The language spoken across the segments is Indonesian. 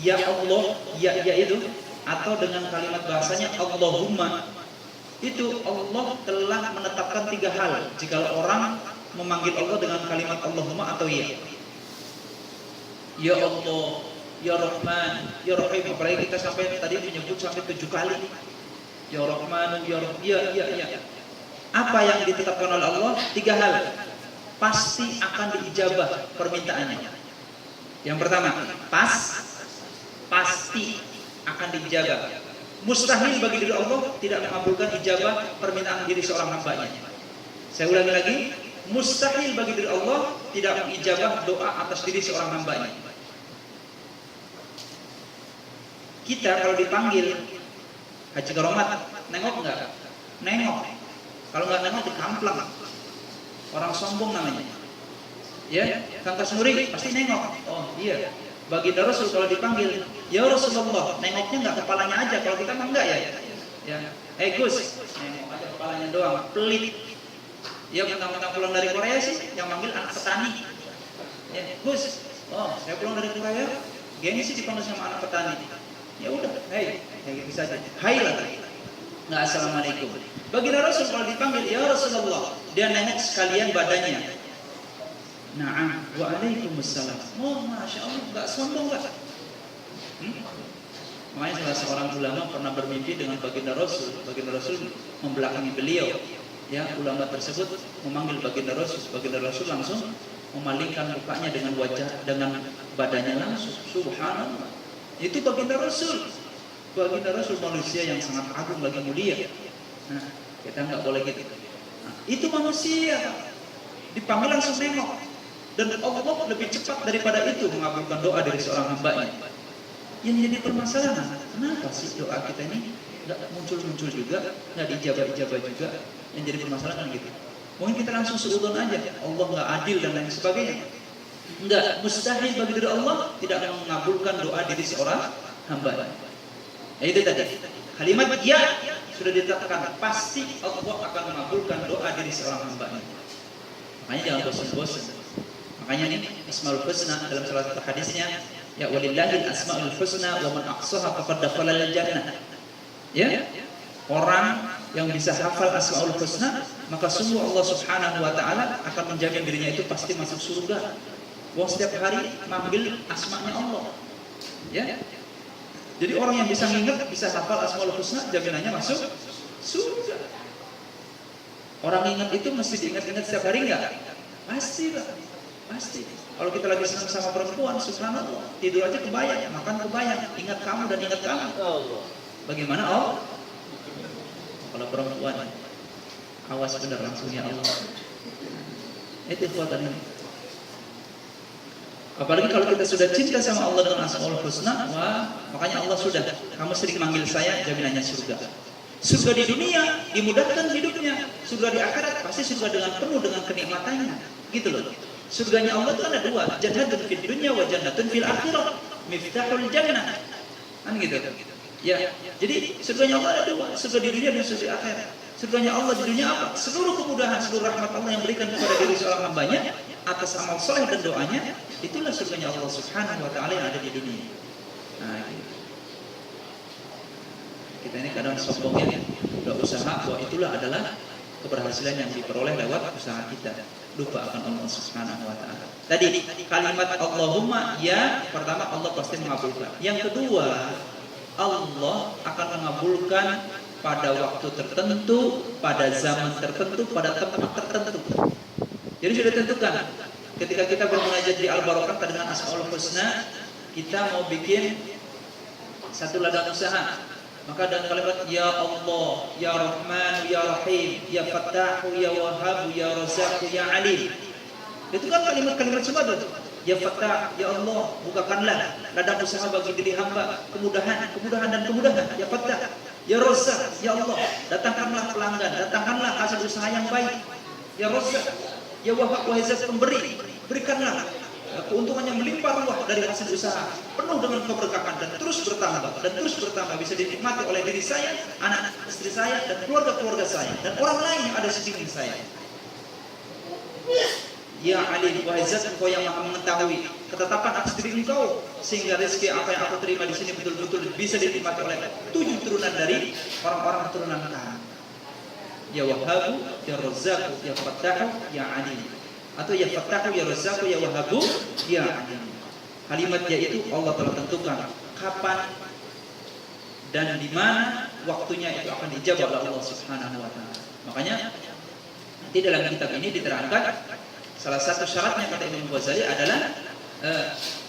ya Allah, ya itu, atau dengan kalimat bahasanya Allahumma. Itu Allah telah menetapkan 3 hal jika orang memanggil Allah dengan kalimat Allahumma atau ya. Ya Allah, ya Rahman, ya Rahim. Apalagi kita sampai tadi menyebut sampai 7 kali. Ya Rahman, ya Rahim, ya. Apa yang ditetapkan oleh Allah? 3 hal. Pasti akan diijabah permintaannya. Yang pertama, pasti akan diijabah. Mustahil bagi diri Allah tidak mengabulkan ijabah permintaan diri seorang hambanya. Saya ulangi lagi, mustahil bagi diri Allah tidak mengijabah doa atas diri seorang hambanya. Kita kalau dipanggil Haji Karomat, nengok nggak? Nengok. Kalau nggak nengok dikamplang. Orang sombong namanya. Ya, Kang Kasnuri pasti nengok. Oh iya. Baginda Rasul kalau dipanggil, ya Rasulullah, nengoknya nggak kepalanya aja. Kalau kita mah enggak ya. Gus, nengok aja kepalanya doang. Pelit. Ya mentang-mentang pulang dari Korea sih, yang manggil anak petani. Ya, Gus, oh saya pulang dari Korea, gengsi dipanggil sama anak petani. Ya udah, hey, kayak gitu saja. Hai lah, nggak assalamualaikum. Baginda Rasul kalau dipanggil, ya Rasulullah, dia nengok sekalian badannya. Na'am, waalaikumsalam. Oh, masya Allah, nggak sombong nggak? Makanya salah seorang ulama pernah bermimpi dengan baginda Rasul. Baginda Rasul membelakangi beliau. Ya, ulama tersebut memanggil baginda Rasul. Baginda Rasul langsung memalingkan mukanya dengan wajah, dengan badannya langsung. Subhanallah. Itu baginda Rasul. Baginda Rasul manusia yang sangat agung lagi mulia. Nah, kita nggak boleh gitu. Nah, itu manusia. Dipanggil langsung nengok. Dan Allah lebih cepat daripada itu mengabulkan doa dari seorang hambanya. Yang jadi permasalahan, kenapa sih doa kita ini nggak muncul-muncul juga, nggak dijabah-ijabah juga? Yang jadi permasalahan kan gitu. Mungkin kita langsung seudon aja, Allah nggak adil dan lain sebagainya. Enggak, mustahil bagi diri Allah tidak mengabulkan doa dari seorang hamba. Ya itu tadi. Kalimat ya sudah ditetapkan, pasti Allah akan mengabulkan doa dari seorang hamba. Makanya jangan bosan-bosan. Makanya ini Asmaul Husna dalam salah satu hadisnya, ya walillahil asmaul husna wa man aqsaha faqad dakhala al-jannah. Ya. Orang yang bisa hafal Asmaul Husna, maka sungguh Allah Subhanahu wa taala akan menjamin dirinya itu pasti masuk surga. Wong setiap hari manggil asmanya Allah. Ya. Jadi orang yang bisa nginget, bisa hafal Asmaul Husna, jaminannya masuk surga. Orang ingat itu mesti diingat-ingat setiap hari enggak? Pasti lah. Pasti. Kalau kita lagi senang sama perempuan, subhanallah, tidur aja kebayang, makan kebayang, ingat kamu dan ingat kamu. Bagaimana Allah? Kalau perempuan, awas benar langsungnya Allah. Itu kekuatan ini. Apalagi kalau kita sudah cinta sama Allah dengan Asmaul Husna, wah, makanya Allah sudah, kamu sering manggil saya, jaminannya surga. Surga di dunia dimudahkan hidupnya, surga di akhirat pasti surga dengan penuh dengan kenikmatannya. Gitu loh. Surganya Allah itu ada 2, jannatun fid dunya wa jannatun fil akhirah, miftahul jannah. Kan gitu. Ya. Jadi surganya Allah ada 2, surga di dunia dan surga di akhirat. Surganya Allah di dunia apa? Seluruh kemudahan, seluruh rahmat Allah yang berikan kepada diri seorang hambanya atas amal soleh dan doanya, itulah surganya Allah Subhanahu wa taala yang ada di dunia. Nah, gitu. Kita ini kadang sombongnya udah usaha bahwa itulah adalah keberhasilan yang diperoleh lewat usaha kita. Lupa akan Allah Subhanahu wa taala. Tadi kalimat Allahumma ya, pertama Allah pasti mengabulkan. Yang kedua, Allah akan mengabulkan pada waktu tertentu, pada zaman tertentu, pada tempat tertentu. Jadi sudah ditentukan. Ketika kita bermunajat di Al-Barakah dengan Asmaul Husna, kita mau bikin satu ladang usaha. Maka dengan kalimat ya Allah, ya Rahman, ya Rahim, ya Fattahu, ya Wahhab, ya Razzaq, ya Alim. Itu kan kalimat-kalimat semua tuh. Ya Fattah, ya Allah, bukakanlah ladang usaha bagi diri hamba, kemudahan dan kemudahan. Ya Fattah, ya Razzaq, ya Allah, datangkanlah pelanggan, datangkanlah hasil usaha yang baik. Ya Razzaq, ya Wahhab, wahai Zat pemberi, berikanlah keuntungan yang melimpah ruah dari hasil usaha, penuh dengan keberkahan dan terus bertambah bisa dinikmati oleh diri saya, anak istri saya dan keluarga saya dan orang lain yang ada di sekeliling saya. Ya alim, wahai zat engkau yang maha mengetahui ketetapan atas diri engkau, sehingga rezeki apa yang aku terima di sini betul-betul bisa dinikmati oleh 7 turunan dari orang-orang keturunan kami. Ya Wahhabu, ya Razzaqu, ya Fattahu, ya Alim. Atau ya Fattahu, ya Razzaqu, ya Wahhabu, ya Alim. Kalimat ya itu Allah telah tentukan kapan dan di mana waktunya itu akan dijawab oleh Allah Subhanahu wa taala. Makanya nanti dalam kitab ini diterangkan salah satu syaratnya kata Imam Ghazali adalah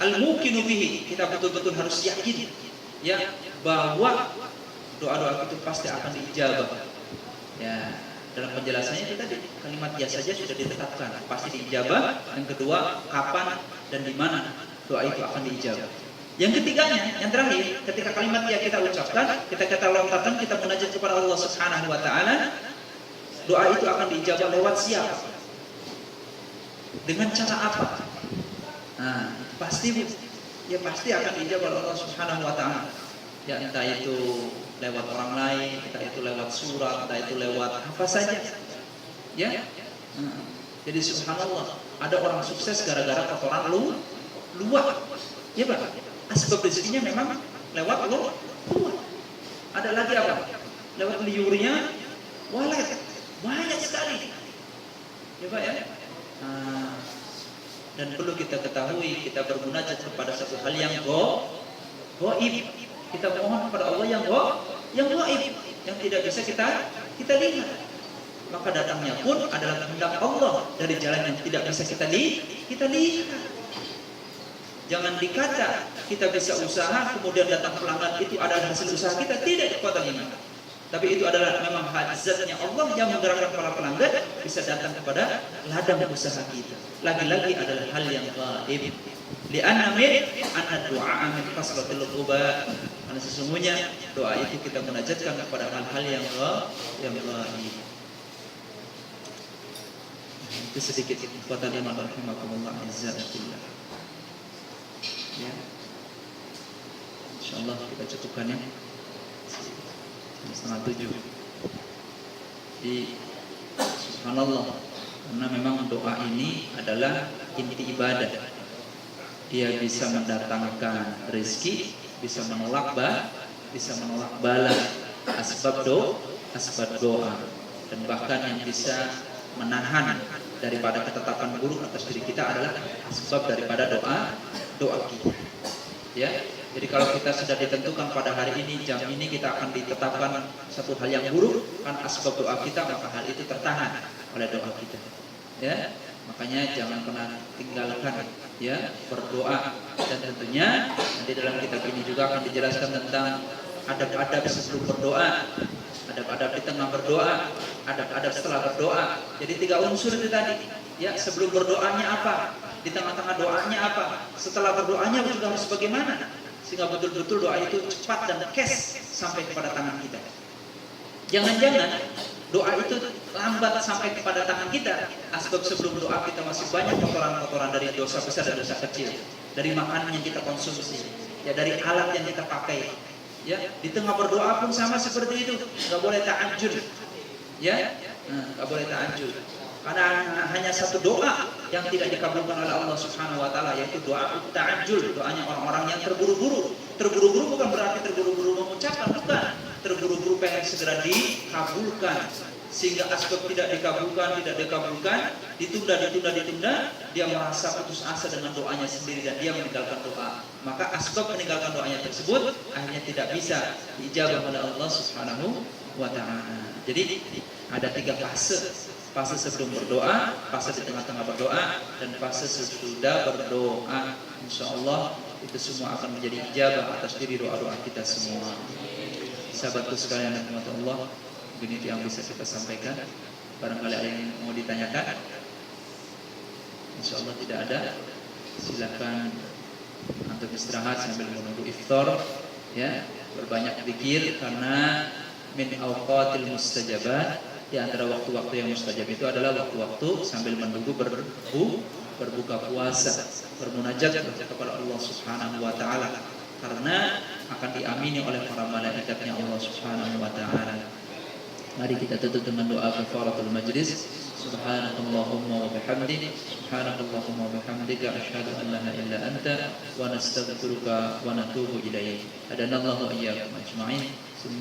al-muqinu bihi. Kita betul-betul harus yakin ya bahwa doa-doa itu pasti akan diijabah. Ya, dalam penjelasannya itu tadi kalimat ya saja sudah ditetapkan pasti diijabah. Yang kedua, kapan dan di mana doa itu akan diijabah. Yang ketiganya, yang terakhir, ketika kalimat ya kita ucapkan, kita lontarkan, kita munajat kepada Allah Subhanahu wa taala, doa itu akan diijabah lewat siapa? Dengan cara apa? Nah, pasti akan diijabah oleh Allah Subhanahu wa taala. Ya, entah itu lewat orang lain, entah itu lewat surat, entah itu lewat apa saja. Ya. Jadi subhanallah, ada orang sukses gara-gara kotoran luwak. Ya, Pak. Asbab rezekinya memang lewat luwak. Ada lagi apa? Lewat liurnya walet. Banyak sekali. Ya, Pak ya. Dan perlu kita ketahui, kita bermunajat kepada satu hal yang gaib. Kita mohon kepada Allah yang gaib, yang tidak bisa kita lihat. Maka datangnya pun adalah kehendak Allah dari jalan yang tidak bisa kita lihat. Jangan dikata kita bisa usaha kemudian datang pelanggan itu adalah hasil usaha kita, tidak kekuatan iman. Tapi itu adalah memang hajatnya Allah yang menggerakkan para pelanggan bisa datang kepada ladang usaha kita. Lagi-lagi adalah hal yang gaib. Li'anna du'a min kasratil uba. Karena sesungguhnya doa itu kita munajatkan kepada hal-hal yang gaib. Itu sedikit kekuatan iman rahimakumullah azza wa jalla. Ya. Insyaallah kita cukupkan ya. 6:30. Di subhanallah, karena memang doa ini adalah inti ibadah. Dia bisa mendatangkan rezeki, bisa menolak bala, asbab doa, dan bahkan yang bisa menahan daripada ketetapan buruk atas diri kita adalah asbab daripada doa kita. Ya. Jadi kalau kita sudah ditentukan pada hari ini, jam ini kita akan ditetapkan satu hal yang buruk, kan asbab doa kita, maka hal itu tertahan oleh doa kita. Ya, makanya jangan pernah tinggalkan ya berdoa. Dan tentunya nanti dalam kitab ini juga akan dijelaskan tentang adab-adab sebelum berdoa, adab-adab di tengah berdoa, adab-adab setelah berdoa. Jadi 3 unsur itu tadi. Ya, sebelum berdoanya apa? Di tengah-tengah doanya apa? Setelah berdoanya juga harus bagaimana? Sehingga betul-betul doa itu cepat dan cash sampai kepada tangan kita. Jangan-jangan doa itu lambat sampai kepada tangan kita, asbab sebelum doa kita masih banyak kotoran-kotoran dari dosa besar dan dosa kecil, dari makanan yang kita konsumsi, ya dari alat yang kita pakai. Ya, di tengah berdoa pun sama seperti itu, nggak boleh ta'ajjul. Ya, nggak boleh ta'ajjul. Karena hanya satu doa yang tidak dikabulkan oleh Allah Subhanahu wa taala, yaitu doa ta'ajjul, doanya orang-orang yang terburu-buru. Terburu-buru bukan berarti terburu-buru mengucapkan, bukan. Terburu-buru pengen segera dikabulkan, sehingga asbab tidak dikabulkan, ditunda, dia merasa putus asa dengan doanya sendiri dan dia meninggalkan doa. Maka asbab meninggalkan doanya tersebut akhirnya tidak bisa diijabah oleh Allah Subhanahu wa taala. Jadi ada 3 fase sebelum berdoa, fase di tengah-tengah berdoa, dan fase sesudah berdoa. Insyaallah itu semua akan menjadi ijabah atas diri doa-doa kita semua. Sahabatku sekalian dan rahmat Allah, ini yang bisa kita sampaikan. Barangkali ada yang mau ditanyakan? Insyaallah tidak ada. Silakan untuk istirahat sambil menunggu iftar. Ya, berbanyak zikir karena min awqatil mustajabat. Di antara waktu-waktu yang mustajab itu adalah waktu-waktu sambil menunggu berbuka puasa, bermunajat kepada Allah Subhanahu wa taala, karena akan diamini oleh para malaikatnya Allah Subhanahu wa taala. Mari kita tutup dengan doa kafaratul majlis. Subhanakallahumma wa bihamdik, subhanakallahumma wa bihamdika, asyhadu an la ilaha illa anta wa nastaghfiruka wa natubu ilaik. Hadanallahu wa iyyakum ajma'in.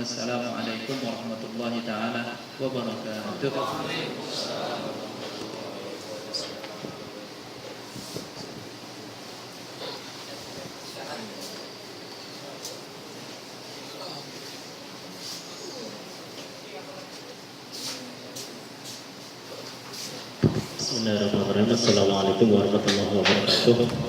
Assalamualaikum warahmatullahi taala wabarakatuh. Bismillahirrahmanirrahim. Assalamualaikum warahmatullahi wabarakatuh.